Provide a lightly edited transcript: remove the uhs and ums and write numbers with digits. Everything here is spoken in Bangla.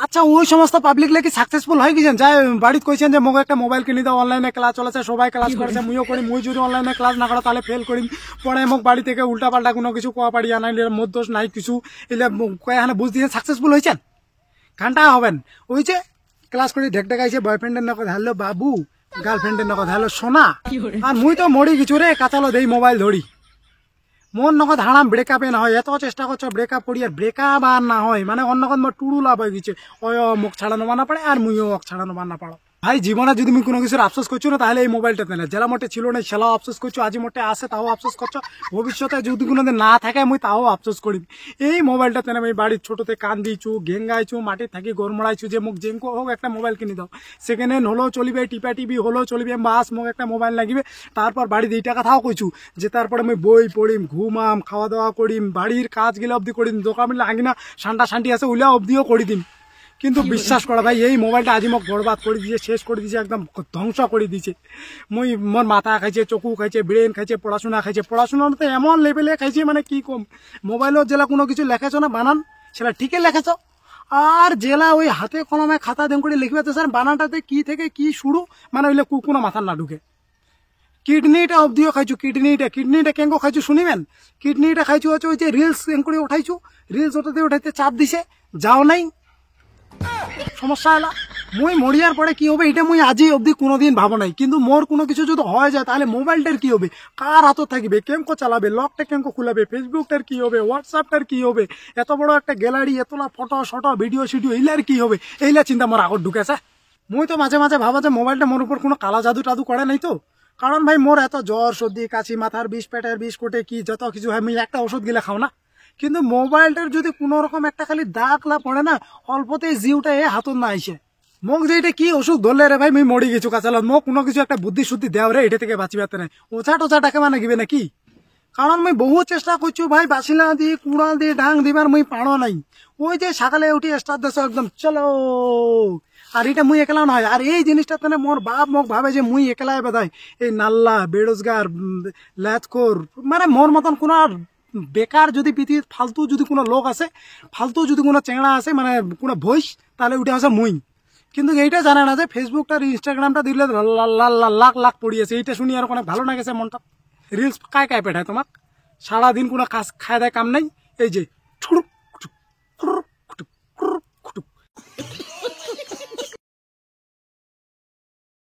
আচ্ছা ওই সমস্ত পাবলিক লেগে সাকসেসফুল হয়ে গেছেন যাই বাড়িতে কইছেন যে মোক একটা মোবাইল কিনে দাও অনলাইনে ক্লাস চলেছে সবাই ক্লাস করেছে মুইও করি মুই যদি অনলাইনে ক্লাস না করো তাহলে ফেল করিম পরে মোক বাড়ি থেকে উল্টা পাল্টা কোনো কিছু কোয়া পারি আনাই মধ্যোষ নাই কিছু এলে কয়ে বুঝ দিয়ে সাকসেসফুল হয়েছেন ঘন্টা হবেন ওই যে ক্লাস করে ঢেক ঢেকাইছে বয়ফ্রেন্ডের নকদ হ্যালো বাবু গার্লফ্রেন্ডের নকদ হ্যালো সোনা আর মুই তো মরি কিছু রে কাঁচালো দেই মোবাইল ধরি মন নকদ হারাম ব্রেকআপে না হয় এত চেষ্টা করছো ব্রেকআপ করি আর ব্রেকআপ আর না হয় মানে অন্য কদ মোর টুড়ু লাভ হয়ে গেছে ওই মুখ ছাড়ানো বানা পড়ে আর মুইও ছাড়ানো বানা পাড়ো ভাই জীবনে যদি আমি কোনো কিছুর আফসোস করছো না তাহলে এই মোবাইলটা না জেলা মোটে ছিল না সেলাও আফসোস করছো আজি মোটে আসে তাও আফসোস করছো ভবিষ্যতে যদি কোনোদিন না থাকে মুই তাও আফসোস করি এই মোবাইলটা তেনে আমি বাড়ির ছোটতে কান দিয়েছু ঘেঙ্গাইছু মাটি থাকি গরমড়াইছু যে মুখ জেঙ্কো হোক একটা মোবাইল কিনে দাও সেকেন্ড হ্যান্ড হলেও চলিবে টিপা টিভি হলেও চলিবে বাস মুখ একটা মোবাইল লাগিবে তারপর বাড়িতে এই টাকা থাও কইছু যে তারপরে আমি বই পড়িম ঘুমাম খাওয়া দাওয়া করিম বাড়ির কাজ গেলে অবধি করিম দোকান মিলে আঙিনা সান্টা সান্টি আছে উলা অবধিও করে দিম কিন্তু বিশ্বাস করা ভাই এই মোবাইলটা আজি মোক বরবাদ করে দিয়েছে শেষ করে দিয়েছে একদম ধ্বংস করে দিয়েছে মুই মোর মাথা খাইছে চকু খাইছে ব্রেন খাইছে পড়াশোনা খাইছে পড়াশোনাতে এমন লেভেলে খাইছে মানে কি কম মোবাইলত জেলা কোনো কিছু লেখাছো না বানান সেটা ঠিকই লেখাছ আর জেলা ওই হাতে কলমে খাতা দেন করে লিখবে তো স্যার বানানটাতে কি থেকে কি শুরু মানে ওইলে কোনো মাথার না ঢুকে কিডনিটা অবধিও খাইছু কিডনিটা কেঙ্গো খাইছু শুনিবেন কিডনিটা খাইছু হচ্ছে ওই যে রিলস করে উঠাইছু রিলস ওটাতে উঠাইতে চাপ দিছে যাও নাই সমস্যা হলো মুই মরিয়ার পরে কি হবে এটা মুই আজি অবধি কোনোদিন ভাবো নাই কিন্তু মোর কোনো কিছু যদি হয়ে যায় তাহলে মোবাইলটার কি হবে কার হাতত থাকবে কেমকো চালাবে লকটা কেমকো খুলাবে ফেসবুকটার কি হবে হোয়াটসঅ্যাপটার কি হবে এত বড় একটা গ্যালারি এতলা ফটো শটো ভিডিও সিডিও এইলার কি হবে এইলা চিন্তা মোর আগত ঢুকেছে মুই তো মাঝে মাঝে ভাবা যে মোবাইলটা মোর উপর কোনো কালা জাদু টাদু করে নাই তো কারণ ভাই মোর এত জ্বর সর্দি কাশি মাথার বিষ পেটের বিষ কোটে কি যত কিছু হয় মুই একটা ওষুধ গিলা খাও না কিন্তু মোবাইলটার যদি কোনো রকম একটা খালি দাগ লা পড়ে না অল্পতে জিউটা হাতত না আইসে মোক যে এটা কি ওষুধ ধরলে রে ভাই মুই মরি গেছু কাঁচালত মোক কোনো কিছু একটা বুদ্ধি শুদ্ধি দেও রে এটা থেকে বাঁচি পাতে নাই ওছা টোছা টাকা মানে গিবে নাকি কারণ মুই বহু চেষ্টা করছু ভাই বাসিলা দিয়ে কুড়াল দিয়ে ডাং দিবার মুই পাড়ো নাই ওই যে সকালে উঠি স্টার্ট দেশ একদম চলো আর এটা মুই একলা নয় আর এই জিনিসটা তেনে মোর বাপ মোক ভাবে যে মুই একলাই বোধহয় এই নাল্লা বেরোজগার ল্যাথখোর মানে মোর মতন কোনো বেকার যদি পৃথিবীর ফালতু যদি কোনো লোক আছে ফালতু যদি কোনো চেংড়া আছে মানে কোনো ভইস তাহলে ওইটা হচ্ছে মুই কিন্তু এইটা জানে না যে ফেসবুকটা ইনস্টাগ্রামটা দিলে লাখ লাখ পড়িয়েছে এইটা শুনি আর অনেক ভালো লাগেছে মনটা রিলস কায় কায় পেঠায় তোমাক সারাদিন কোনো কাজ খায় দেয় কাম নাই এই যে ছুড়ুক